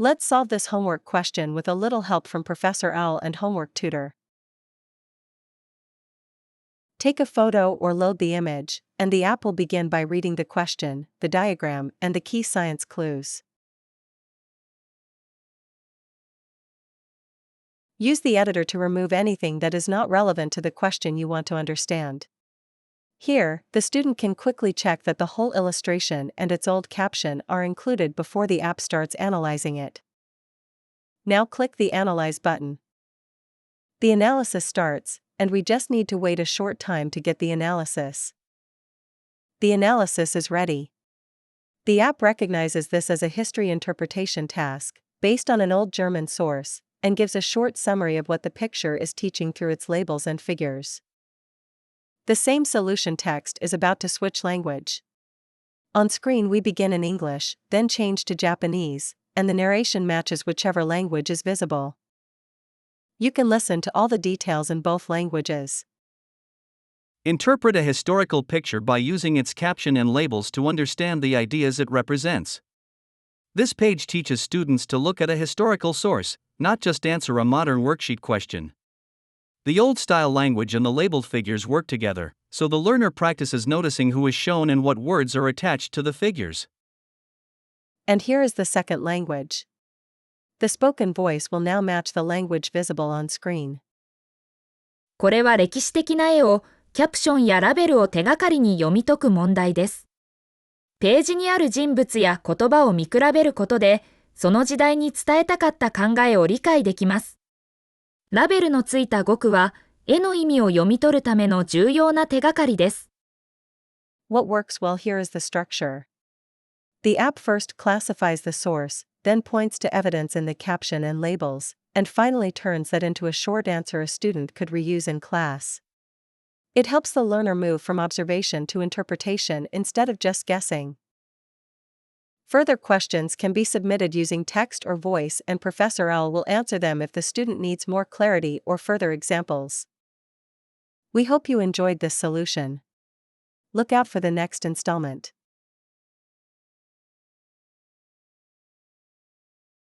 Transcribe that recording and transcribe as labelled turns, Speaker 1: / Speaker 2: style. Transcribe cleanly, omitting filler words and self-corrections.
Speaker 1: Let's solve this homework question with a little help from Professor Owl and Homework Tutor. Take a photo or load the image, and the app will begin by reading the question, the diagram, and the key science clues. Use the editor to remove anything that is not relevant to the question you want to understand. Here, the student can quickly check that the whole illustration and its old caption are included before the app starts analyzing it. Now click the Analyze button. The analysis starts, and we just need to wait a short time to get the analysis. The analysis is ready. The app recognizes this as a history interpretation task, based on an old German source, and gives a short summary of what the picture is teaching through its labels and figures. The same solution text is about to switch language. On screen we begin in English, then change to Japanese, and the narration matches whichever language is visible. You can listen to all the details in both languages.
Speaker 2: Interpret a historical picture by using its caption and labels to understand the ideas it represents. This page teaches students to look at a historical source, not just answer a modern worksheet question. The old-style language and the labeled figures work together, so the learner practices noticing who is shown and what words are attached to the figures.
Speaker 1: And here is the second language. The spoken voice will now match the language visible on screen.
Speaker 3: これは歴史的な絵をキャプションやラベルを手がかりに読み解く問題です。ページにある人物や言葉を見比べることで、その時代に伝えたかった考えを理解できます。ラベルのついた語句は、絵の意味を読み取るための重要な手がかりです。
Speaker 1: What works well here is the structure. The app first classifies the source, then points to evidence in the caption and labels, and finally turns that into a short answer a student could reuse in class. It helps the learner move from observation to interpretation instead of just guessing. Further questions can be submitted using text or voice, and Professor Owl will answer them if the student needs more clarity or further examples. We hope you enjoyed this solution. Look out for the next installment.